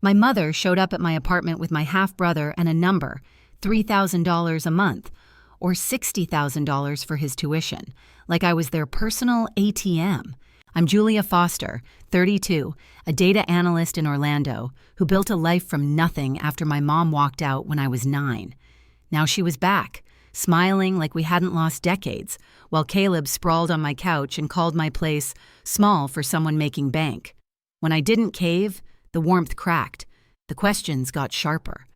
My mother showed up at my apartment with my half-brother and a number, $3,000 a month, or $60,000 for his tuition, like I was their personal ATM. I'm Julia Foster, 32, a data analyst in Orlando, who built a life from nothing after my mom walked out when I was 9. Now she was back, smiling like we hadn't lost decades, while Caleb sprawled on my couch and called my place small for someone making bank. When I didn't cave, the warmth cracked. The questions got sharper.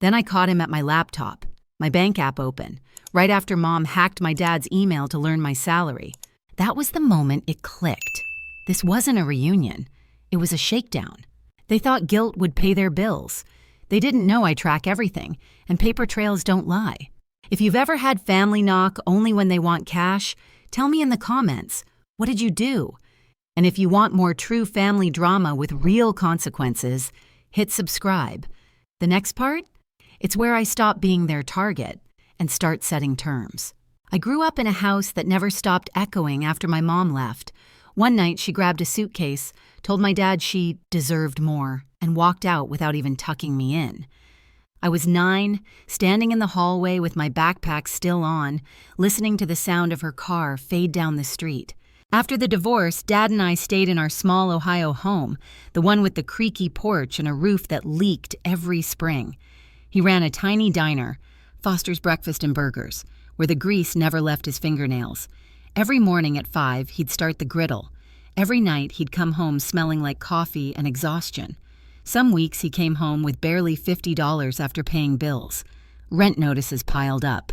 Then I caught him at my laptop, my bank app open, right after Mom hacked my dad's email to learn my salary. That was the moment it clicked. This wasn't a reunion. It was a shakedown. They thought guilt would pay their bills. They didn't know I track everything, and paper trails don't lie. If you've ever had family knock only when they want cash, tell me in the comments, what did you do? And if you want more true family drama with real consequences, hit subscribe. The next part? It's where I stop being their target and start setting terms. I grew up in a house that never stopped echoing after my mom left. One night she grabbed a suitcase, told my dad she deserved more, and walked out without even tucking me in. I was 9, standing in the hallway with my backpack still on, listening to the sound of her car fade down the street. After the divorce, Dad and I stayed in our small Ohio home, the one with the creaky porch and a roof that leaked every spring. He ran a tiny diner, Foster's Breakfast and Burgers, where the grease never left his fingernails. Every morning at 5, he'd start the griddle. Every night, he'd come home smelling like coffee and exhaustion. Some weeks, he came home with barely $50 after paying bills. Rent notices piled up.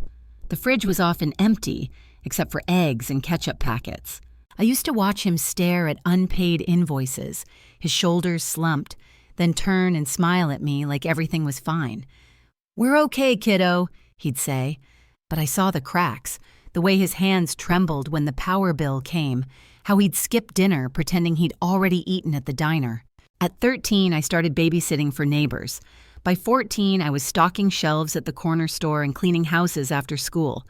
The fridge was often empty, except for eggs and ketchup packets. I used to watch him stare at unpaid invoices, his shoulders slumped, then turn and smile at me like everything was fine. "We're okay, kiddo," he'd say. But I saw the cracks, the way his hands trembled when the power bill came, how he'd skip dinner pretending he'd already eaten at the diner. At 13, I started babysitting for neighbors. By 14, I was stocking shelves at the corner store and cleaning houses after school.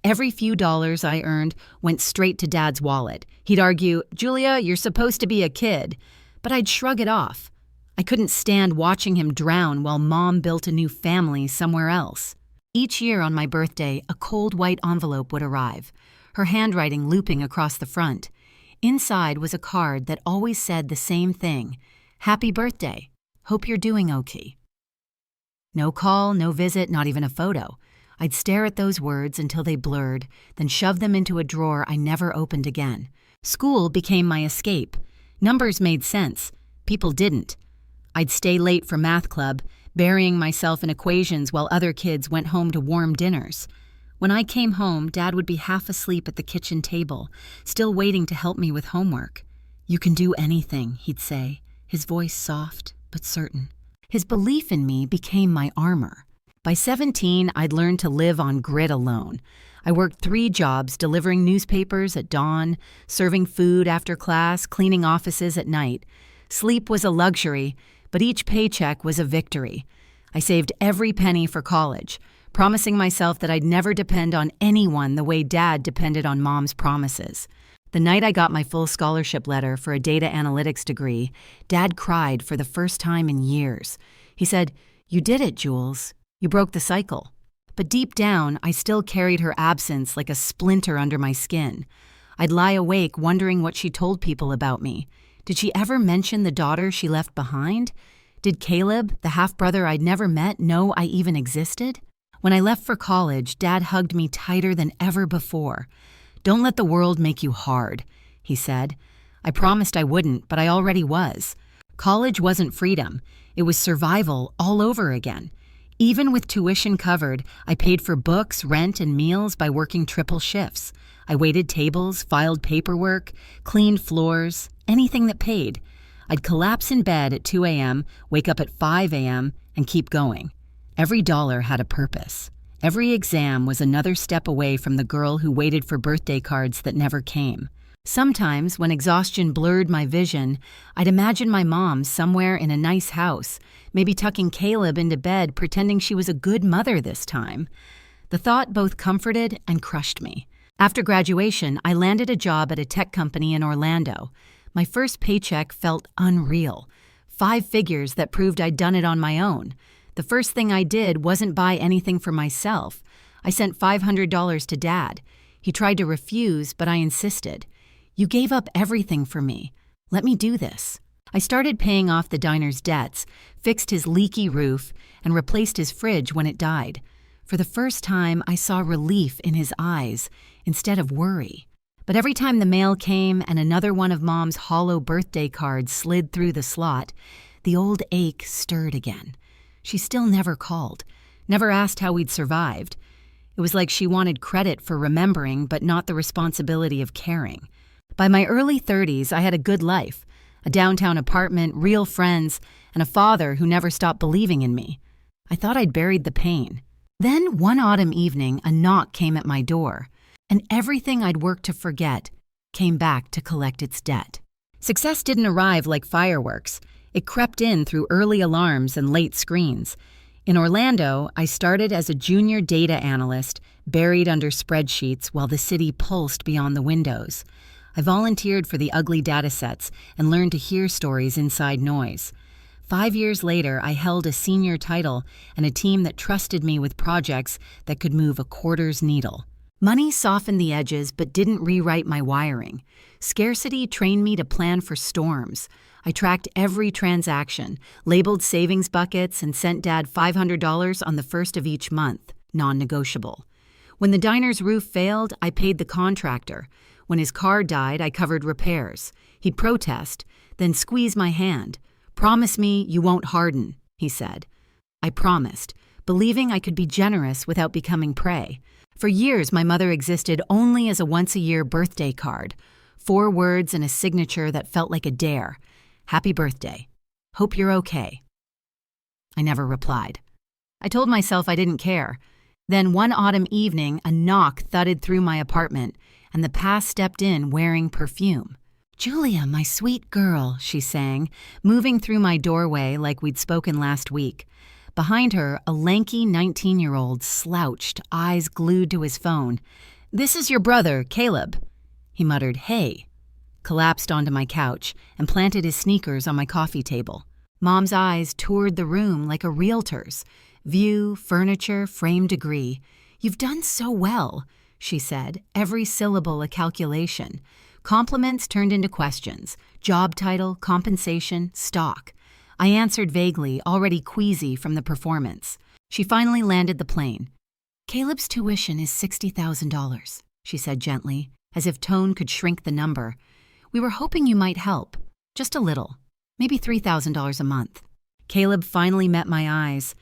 Every few dollars I earned went straight to Dad's wallet. He'd argue, "Julia, you're supposed to be a kid." But I'd shrug it off. I couldn't stand watching him drown while Mom built a new family somewhere else. Each year on my birthday, a cold white envelope would arrive, her handwriting looping across the front. Inside was a card that always said the same thing: "Happy birthday. Hope you're doing okay." No call, no visit, not even a photo. I'd stare at those words until they blurred, then shove them into a drawer I never opened again. School became my escape. Numbers made sense. People didn't. I'd stay late for math club, burying myself in equations while other kids went home to warm dinners. When I came home, Dad would be half asleep at the kitchen table, still waiting to help me with homework. "You can do anything," he'd say, his voice soft but certain. His belief in me became my armor. By 17, I'd learned to live on grit alone. I worked 3 jobs, delivering newspapers at dawn, serving food after class, cleaning offices at night. Sleep was a luxury, but each paycheck was a victory. I saved every penny for college, promising myself that I'd never depend on anyone the way Dad depended on Mom's promises. The night I got my full scholarship letter for a data analytics degree, Dad cried for the first time in years. He said, "You did it, Jules. You broke the cycle." But deep down, I still carried her absence like a splinter under my skin. I'd lie awake wondering what she told people about me. Did she ever mention the daughter she left behind? Did Caleb, the half-brother I'd never met, know I even existed? When I left for college, Dad hugged me tighter than ever before. "Don't let the world make you hard," he said. I promised I wouldn't, but I already was. College wasn't freedom. It was survival all over again. Even with tuition covered, I paid for books, rent, and meals by working triple shifts. I waited tables, filed paperwork, cleaned floors, anything that paid. I'd collapse in bed at 2 a.m., wake up at 5 a.m., and keep going. Every dollar had a purpose. Every exam was another step away from the girl who waited for birthday cards that never came. Sometimes, when exhaustion blurred my vision, I'd imagine my mom somewhere in a nice house, maybe tucking Caleb into bed, pretending she was a good mother this time. The thought both comforted and crushed me. After graduation, I landed a job at a tech company in Orlando. My first paycheck felt unreal. 5 figures that proved I'd done it on my own. The first thing I did wasn't buy anything for myself. I sent $500 to Dad. He tried to refuse, but I insisted. You gave up everything for me. Let me do this. I started paying off the diner's debts, fixed his leaky roof, and replaced his fridge when it died. For the first time, I saw relief in his eyes instead of worry. But every time the mail came and another one of Mom's hollow birthday cards slid through the slot, the old ache stirred again. She still never called, never asked how we'd survived. It was like she wanted credit for remembering, but not the responsibility of caring. By my early 30s, I had a good life, a downtown apartment, real friends, and a father who never stopped believing in me. I thought I'd buried the pain. Then, one autumn evening, a knock came at my door, and everything I'd worked to forget came back to collect its debt. Success didn't arrive like fireworks. It crept in through early alarms and late screens. In Orlando, I started as a junior data analyst, buried under spreadsheets while the city pulsed beyond the windows. I volunteered for the ugly datasets and learned to hear stories inside noise. 5 years later, I held a senior title and a team that trusted me with projects that could move a quarter's needle. Money softened the edges but didn't rewrite my wiring. Scarcity trained me to plan for storms. I tracked every transaction, labeled savings buckets, and sent Dad $500 on the first of each month, non-negotiable. When the diner's roof failed, I paid the contractor. When his car died, I covered repairs. He'd protest, then squeeze my hand. "Promise me you won't harden," he said. I promised, believing I could be generous without becoming prey. For years, my mother existed only as a once-a-year birthday card. 4 words and a signature that felt like a dare. "Happy birthday. Hope you're okay." I never replied. I told myself I didn't care. Then one autumn evening, a knock thudded through my apartment, and the past stepped in wearing perfume. "Julia, my sweet girl," she sang, moving through my doorway like we'd spoken last week. Behind her, a lanky 19-year-old slouched, eyes glued to his phone. "This is your brother, Caleb." He muttered, "Hey," collapsed onto my couch, and planted his sneakers on my coffee table. Mom's eyes toured the room like a realtor's. View, furniture, frame, degree. "You've done so well," she said, every syllable a calculation. Compliments turned into questions. Job title, compensation, stock. I answered vaguely, already queasy from the performance. She finally landed the plane. "Caleb's tuition is $60,000, she said gently, as if tone could shrink the number. "We were hoping you might help. Just a little. Maybe $3,000 a month." Caleb finally met my eyes.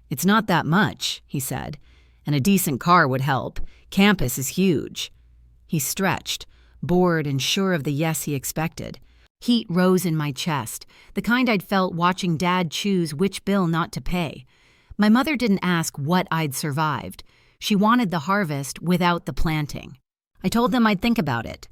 "It's not that much," he said, "and a decent car would help. Campus is huge." He stretched, bored and sure of the yes he expected. Heat rose in my chest, the kind I'd felt watching Dad choose which bill not to pay. My mother didn't ask what I'd survived. She wanted the harvest without the planting. I told them I'd think about it.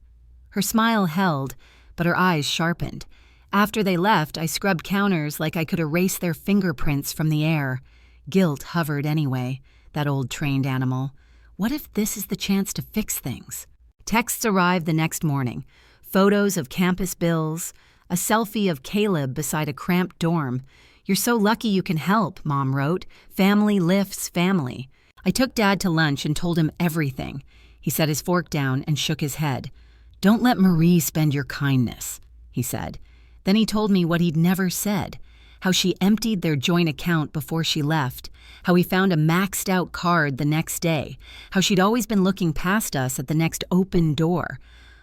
Her smile held, but her eyes sharpened. After they left, I scrubbed counters like I could erase their fingerprints from the air. Guilt hovered anyway, that old trained animal. What if this is the chance to fix things? Texts arrived the next morning. Photos of campus bills, a selfie of Caleb beside a cramped dorm. "You're so lucky you can help," Mom wrote. "Family lifts family." I took Dad to lunch and told him everything. He set his fork down and shook his head. "Don't let Marie spend your kindness," he said. Then he told me what he'd never said, how she emptied their joint account before she left, how he found a maxed-out card the next day, how she'd always been looking past us at the next open door.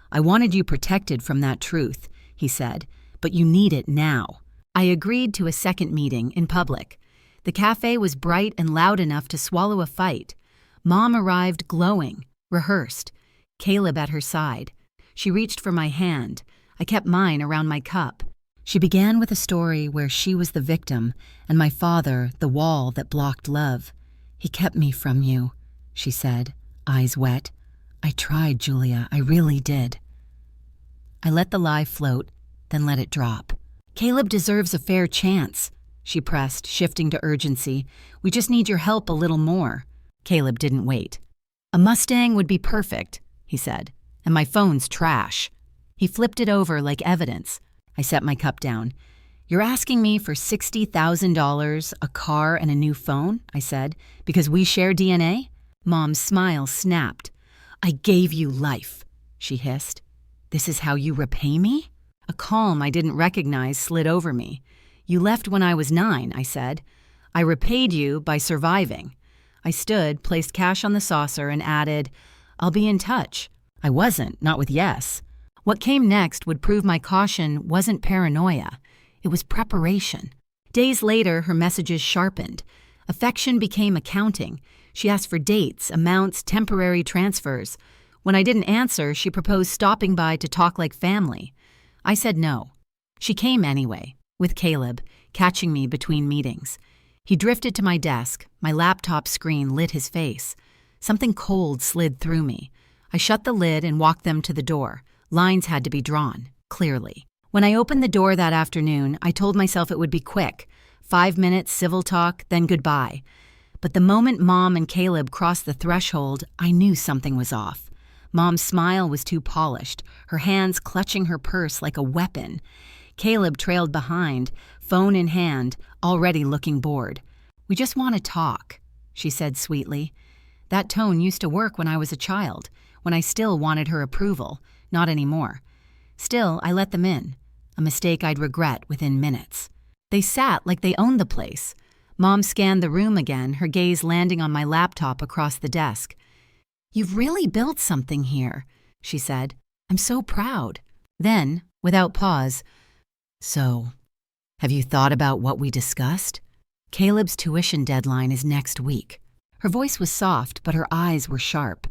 "I wanted you protected from that truth," he said, "but you need it now." I agreed to a second meeting in public. The cafe was bright and loud enough to swallow a fight. Mom arrived glowing, rehearsed, Caleb at her side. She reached for my hand. I kept mine around my cup. She began with a story where she was the victim and my father the wall that blocked love. "He kept me from you," she said, eyes wet. "I tried, Julia, I really did." I let the lie float, then let it drop. "Caleb deserves a fair chance," she pressed, shifting to urgency. "We just need your help a little more." Caleb didn't wait. "A Mustang would be perfect," he said, "and my phone's trash." He flipped it over like evidence. I set my cup down. You're asking me for $60,000, a car, and a new phone, I said, because we share DNA? Mom's smile snapped. I gave you life, she hissed. This is how you repay me? A calm I didn't recognize slid over me. You left when I was 9, I said. I repaid you by surviving. I stood, placed cash on the saucer, and added, I'll be in touch. I wasn't, not with yes. What came next would prove my caution wasn't paranoia. It was preparation. Days later, her messages sharpened. Affection became accounting. She asked for dates, amounts, temporary transfers. When I didn't answer, she proposed stopping by to talk like family. I said no. She came anyway, with Caleb, catching me between meetings. He drifted to my desk. My laptop screen lit his face. Something cold slid through me. I shut the lid and walked them to the door. Lines had to be drawn, clearly. When I opened the door that afternoon, I told myself it would be quick. 5 minutes, civil talk, then goodbye. But the moment Mom and Caleb crossed the threshold, I knew something was off. Mom's smile was too polished, her hands clutching her purse like a weapon. Caleb trailed behind, phone in hand, already looking bored. We just want to talk, she said sweetly. That tone used to work when I was a child, when I still wanted her approval, not anymore. Still, I let them in, a mistake I'd regret within minutes. They sat like they owned the place. Mom scanned the room again, her gaze landing on my laptop across the desk. You've really built something here, she said. I'm so proud. Then, without pause, so, have you thought about what we discussed? Caleb's tuition deadline is next week. Her voice was soft, but her eyes were sharp.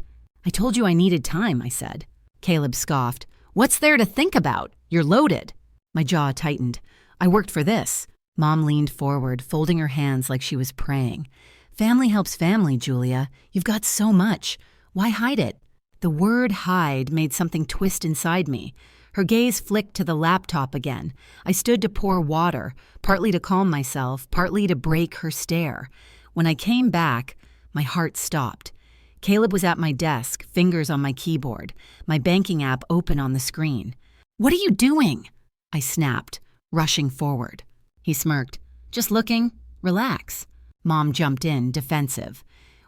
I told you I needed time, I said. Caleb scoffed. What's there to think about? You're loaded. My jaw tightened. I worked for this. Mom leaned forward, folding her hands like she was praying. Family helps family, Julia. You've got so much. Why hide it? The word hide made something twist inside me. Her gaze flicked to the laptop again. I stood to pour water, partly to calm myself, partly to break her stare. When I came back, my heart stopped. Caleb was at my desk, fingers on my keyboard, my banking app open on the screen. What are you doing? I snapped, rushing forward. He smirked. Just looking. Relax. Mom jumped in, defensive.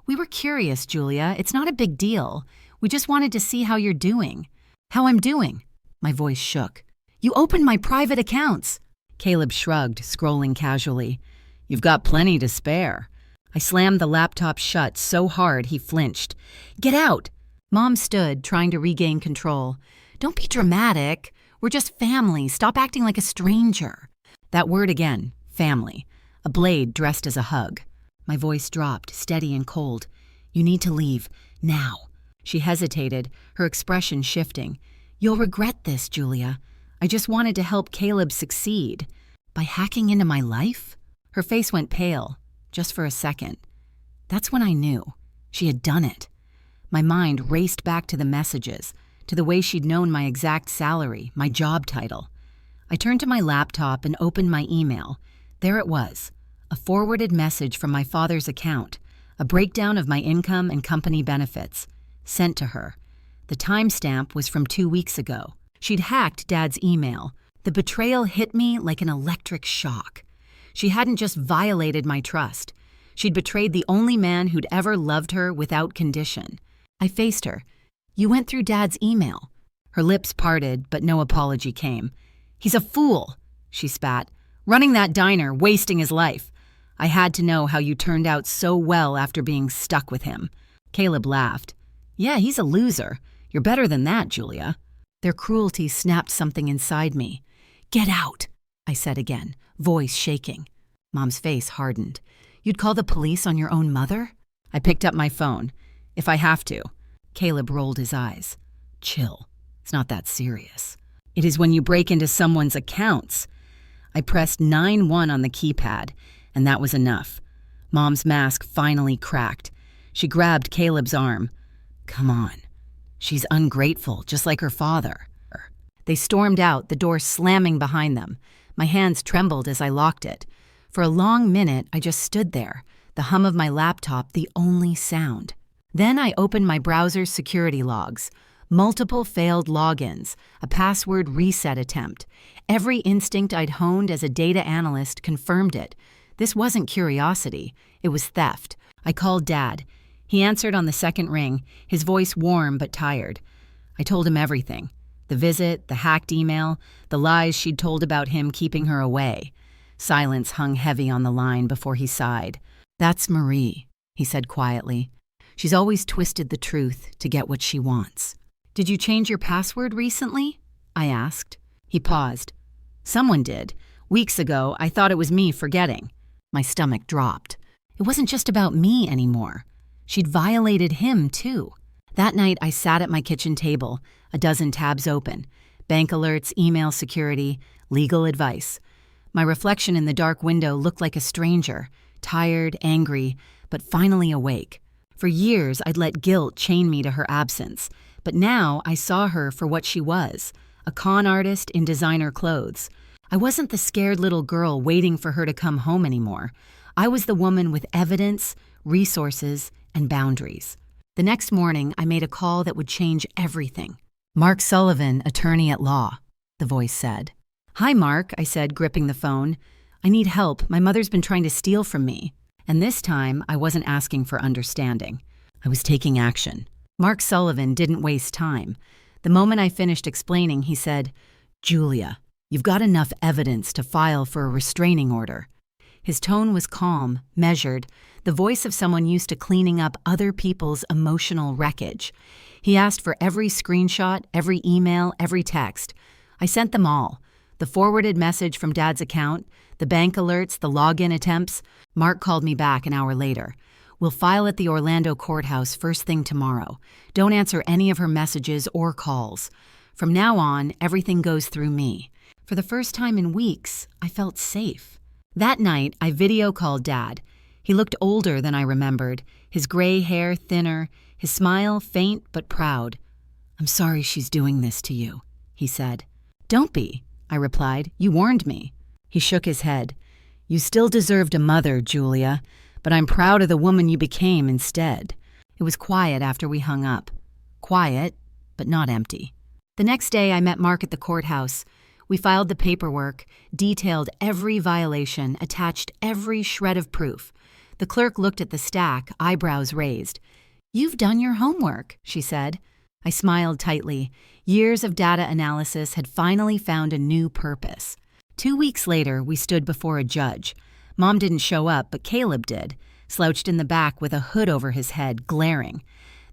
We were curious, Julia. It's not a big deal. We just wanted to see how you're doing. How I'm doing. My voice shook. You opened my private accounts. Caleb shrugged, scrolling casually. You've got plenty to spare. I slammed the laptop shut so hard he flinched. Get out! Mom stood, trying to regain control. Don't be dramatic. We're just family. Stop acting like a stranger. That word again, family. A blade dressed as a hug. My voice dropped, steady and cold. You need to leave. Now. She hesitated, her expression shifting. You'll regret this, Julia. I just wanted to help Caleb succeed. By hacking into my life? Her face went pale, just for a second. That's when I knew. She had done it. My mind raced back to the messages, to the way she'd known my exact salary, my job title. I turned to my laptop and opened my email. There it was, a forwarded message from my father's account, a breakdown of my income and company benefits, sent to her. The timestamp was from 2 weeks ago. She'd hacked Dad's email. The betrayal hit me like an electric shock. She hadn't just violated my trust. She'd betrayed the only man who'd ever loved her without condition. I faced her. You went through Dad's email. Her lips parted, but no apology came. He's a fool, she spat. Running that diner, wasting his life. I had to know how you turned out so well after being stuck with him. Caleb laughed. Yeah, he's a loser. You're better than that, Julia. Their cruelty snapped something inside me. Get out, I said again, voice shaking. Mom's face hardened. You'd call the police on your own mother? I picked up my phone. If I have to. Caleb rolled his eyes. Chill. It's not that serious. It is when you break into someone's accounts. I pressed 9-1 on the keypad, and that was enough. Mom's mask finally cracked. She grabbed Caleb's arm. Come on. She's ungrateful, just like her father. They stormed out, the door slamming behind them. My hands trembled as I locked it. For a long minute, I just stood there, the hum of my laptop the only sound. Then I opened my browser's security logs. Multiple failed logins, a password reset attempt. Every instinct I'd honed as a data analyst confirmed it. This wasn't curiosity, it was theft. I called Dad. He answered on the second ring, his voice warm but tired. I told him everything. The visit, the hacked email, the lies she'd told about him keeping her away. Silence hung heavy on the line before he sighed. "That's Marie," he said quietly. "She's always twisted the truth to get what she wants." "Did you change your password recently?" I asked. He paused. "Someone did. Weeks ago, I thought it was me forgetting." My stomach dropped. It wasn't just about me anymore. She'd violated him, too. That night, I sat at my kitchen table, a dozen tabs open. Bank alerts, email security, legal advice. My reflection in the dark window looked like a stranger, tired, angry, but finally awake. For years, I'd let guilt chain me to her absence, but now I saw her for what she was, a con artist in designer clothes. I wasn't the scared little girl waiting for her to come home anymore. I was the woman with evidence, resources, and boundaries. The next morning, I made a call that would change everything. "Mark Sullivan, attorney at law," the voice said. "Hi, Mark," I said, gripping the phone. "I need help. My mother's been trying to steal from me." And this time, I wasn't asking for understanding. I was taking action. Mark Sullivan didn't waste time. The moment I finished explaining, he said, "Julia, you've got enough evidence to file for a restraining order." His tone was calm, measured, the voice of someone used to cleaning up other people's emotional wreckage. He asked for every screenshot, every email, every text. I sent them all. The forwarded message from Dad's account, the bank alerts, the login attempts. Mark called me back an hour later. "We'll file at the Orlando courthouse first thing tomorrow. Don't answer any of her messages or calls. From now on, everything goes through me." For the first time in weeks, I felt safe. That night, I video called Dad. He looked older than I remembered, his gray hair thinner, his smile faint but proud. "I'm sorry she's doing this to you," he said. "Don't be," I replied. "You warned me." He shook his head. "You still deserved a mother, Julia, but I'm proud of the woman you became instead." It was quiet after we hung up. Quiet, but not empty. The next day, I met Mark at the courthouse. We filed the paperwork, detailed every violation, attached every shred of proof. The clerk looked at the stack, eyebrows raised. "You've done your homework," she said. I smiled tightly. Years of data analysis had finally found a new purpose. 2 weeks later, we stood before a judge. Mom didn't show up, but Caleb did, slouched in the back with a hood over his head, glaring.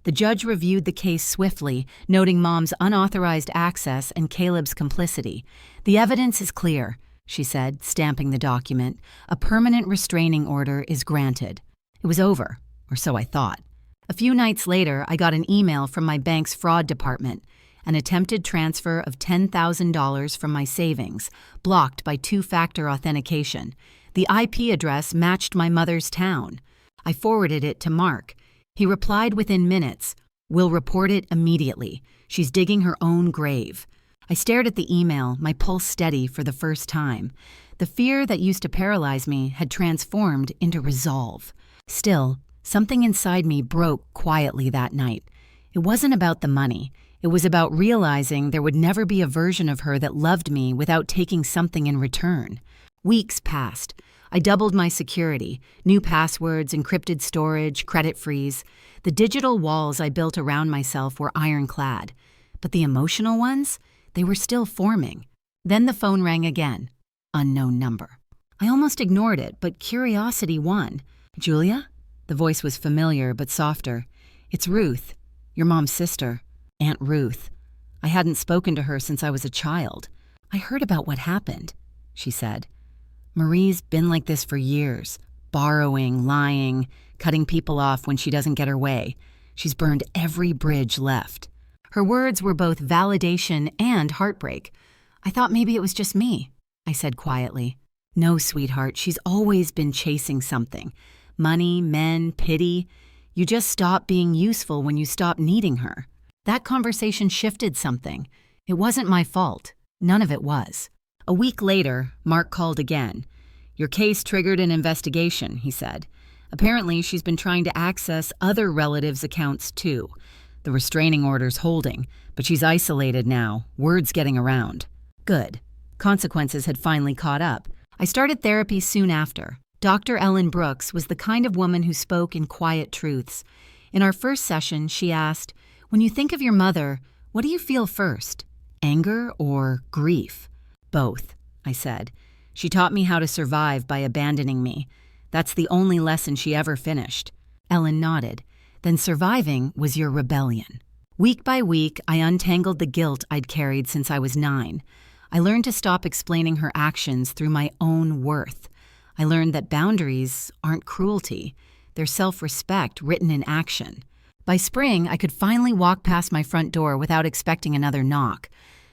The judge reviewed the case swiftly, noting Mom's unauthorized access and Caleb's complicity. "The evidence is clear," she said, stamping the document. "A permanent restraining order is granted." It was over, or so I thought. A few nights later, I got an email from my bank's fraud department. An attempted transfer of $10,000 from my savings, blocked by two-factor authentication. The IP address matched my mother's town. I forwarded it to Mark. He replied within minutes, "We'll report it immediately. She's digging her own grave." I stared at the email, my pulse steady for the first time. The fear that used to paralyze me had transformed into resolve. Still, something inside me broke quietly that night. It wasn't about the money. It was about realizing there would never be a version of her that loved me without taking something in return. Weeks passed. I doubled my security, new passwords, encrypted storage, credit freeze. The digital walls I built around myself were ironclad. But the emotional ones? They were still forming. Then the phone rang again. Unknown number. I almost ignored it, but curiosity won. "Julia?" The voice was familiar but softer. "It's Ruth, your mom's sister, Aunt Ruth. I hadn't spoken to her since I was a child. I heard about what happened," she said. "Marie's been like this for years, borrowing, lying, cutting people off when she doesn't get her way. She's burned every bridge left." Her words were both validation and heartbreak. "I thought maybe it was just me," I said quietly. "No, sweetheart, she's always been chasing something. Money, men, pity. You just stop being useful when you stop needing her." That conversation shifted something. It wasn't my fault. None of it was. A week later, Mark called again. "Your case triggered an investigation," he said. "Apparently, she's been trying to access other relatives' accounts, too. The restraining order's holding, but she's isolated now, word's getting around. Good. Consequences had finally caught up. I started therapy soon after. Dr. Ellen Brooks was the kind of woman who spoke in quiet truths. In our first session, she asked, "When you think of your mother, what do you feel first? Anger or grief?" "Both," I said. She taught me how to survive by abandoning me. That's the only lesson she ever finished. Ellen nodded. Then surviving was your rebellion. Week by week, I untangled the guilt I'd carried since I was 9. I learned to stop explaining her actions through my own worth. I learned that boundaries aren't cruelty. They're self-respect written in action. By spring, I could finally walk past my front door without expecting another knock.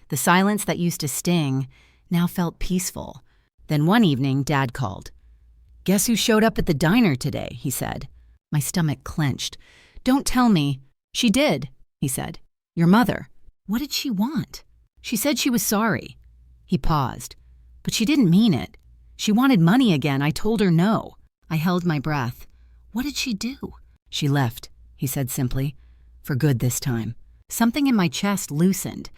The silence that used to sting now felt peaceful. Then one evening, Dad called. "Guess who showed up at the diner today?" he said. My stomach clenched. "Don't tell me." "She did," he said. "Your mother." "What did she want?" "She said she was sorry." He paused. "But she didn't mean it. She wanted money again. I told her no." I held my breath. "What did she do?" "She left," he said simply. "For good this time." Something in my chest loosened.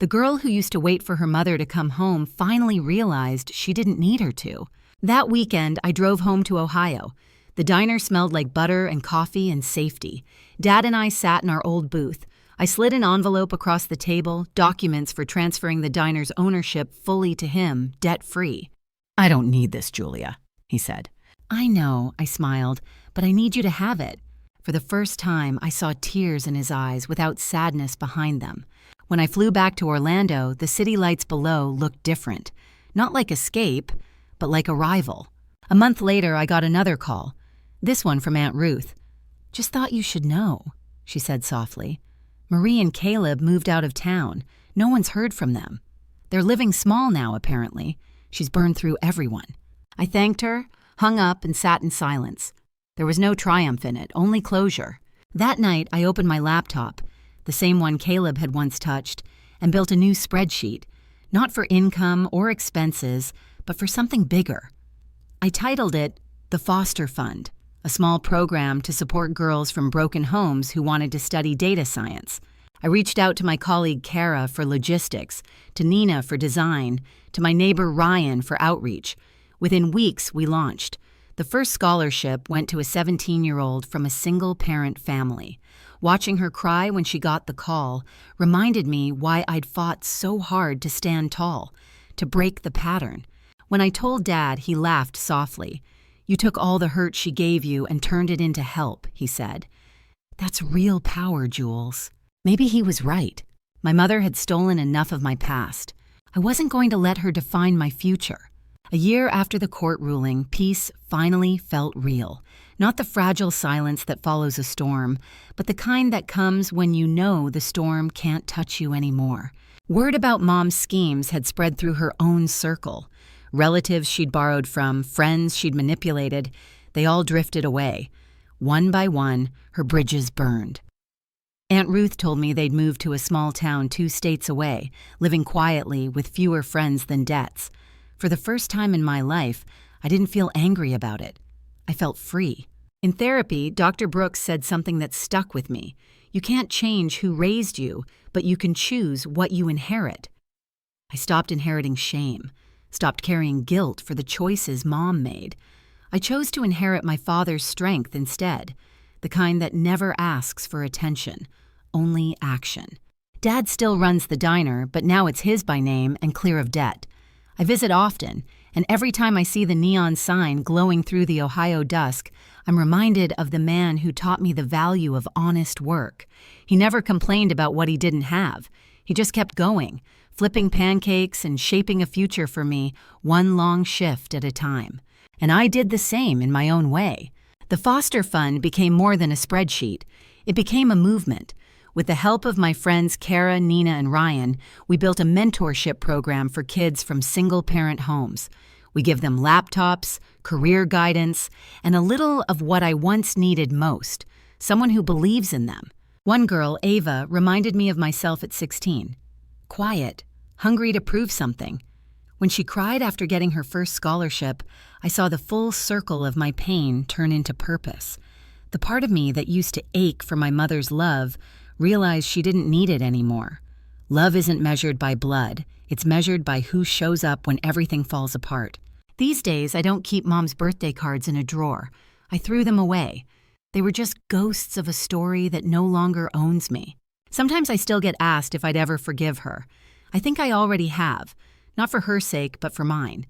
The girl who used to wait for her mother to come home finally realized she didn't need her to. That weekend, I drove home to Ohio. The diner smelled like butter and coffee and safety. Dad and I sat in our old booth. I slid an envelope across the table, documents for transferring the diner's ownership fully to him, debt-free. "I don't need this, Julia," he said. "I know," I smiled, "but I need you to have it." For the first time, I saw tears in his eyes without sadness behind them. When I flew back to Orlando, the city lights below looked different. Not like escape, but like arrival. A month later, I got another call. This one from Aunt Ruth. "Just thought you should know," she said softly. "Marie and Caleb moved out of town. No one's heard from them. They're living small now, apparently. She's burned through everyone." I thanked her, hung up, and sat in silence. There was no triumph in it, only closure. That night, I opened my laptop, the same one Caleb had once touched, and built a new spreadsheet, not for income or expenses, but for something bigger. I titled it The Foster Fund, a small program to support girls from broken homes who wanted to study data science. I reached out to my colleague Kara for logistics, to Nina for design, to my neighbor Ryan for outreach. Within weeks, we launched. The first scholarship went to a 17-year-old from a single-parent family. Watching her cry when she got the call reminded me why I'd fought so hard to stand tall, to break the pattern. When I told Dad, he laughed softly. "You took all the hurt she gave you and turned it into help," he said. "That's real power, Jules." Maybe he was right. My mother had stolen enough of my past. I wasn't going to let her define my future. A year after the court ruling, peace finally felt real. Not the fragile silence that follows a storm, but the kind that comes when you know the storm can't touch you anymore. Word about Mom's schemes had spread through her own circle. Relatives she'd borrowed from, friends she'd manipulated, they all drifted away. One by one, her bridges burned. Aunt Ruth told me they'd moved to a small town 2 states away, living quietly with fewer friends than debts. For the first time in my life, I didn't feel angry about it. I felt free. In therapy, Dr. Brooks said something that stuck with me. You can't change who raised you, but you can choose what you inherit. I stopped inheriting shame, stopped carrying guilt for the choices Mom made. I chose to inherit my father's strength instead, the kind that never asks for attention, only action. Dad still runs the diner, but now it's his by name and clear of debt. I visit often, and every time I see the neon sign glowing through the Ohio dusk, I'm reminded of the man who taught me the value of honest work. He never complained about what he didn't have. He just kept going, flipping pancakes and shaping a future for me, one long shift at a time. And I did the same in my own way. The Foster Fund became more than a spreadsheet. It became a movement. With the help of my friends Kara, Nina, and Ryan, we built a mentorship program for kids from single-parent homes. We give them laptops, career guidance, and a little of what I once needed most, someone who believes in them. One girl, Ava, reminded me of myself at 16. Quiet, hungry to prove something. When she cried after getting her first scholarship, I saw the full circle of my pain turn into purpose. The part of me that used to ache for my mother's love realized she didn't need it anymore. Love isn't measured by blood, it's measured by who shows up when everything falls apart. These days, I don't keep Mom's birthday cards in a drawer. I threw them away. They were just ghosts of a story that no longer owns me. Sometimes I still get asked if I'd ever forgive her. I think I already have, not for her sake, but for mine.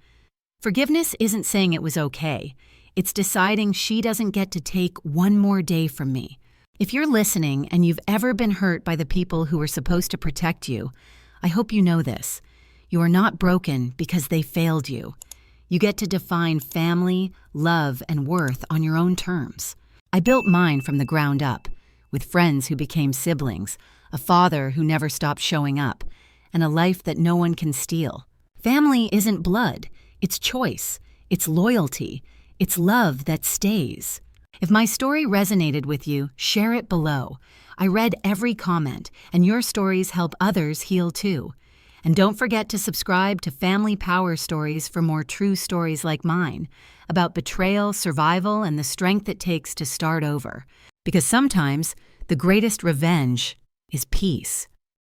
Forgiveness isn't saying it was okay. It's deciding she doesn't get to take one more day from me. If you're listening and you've ever been hurt by the people who were supposed to protect you, I hope you know this. You are not broken because they failed you. You get to define family, love, and worth on your own terms. I built mine from the ground up, with friends who became siblings, a father who never stopped showing up, and a life that no one can steal. Family isn't blood, it's choice, it's loyalty, it's love that stays. If my story resonated with you, share it below. I read every comment, and your stories help others heal too. And don't forget to subscribe to Family Power Stories for more true stories like mine, about betrayal, survival, and the strength it takes to start over. Because sometimes, the greatest revenge is peace.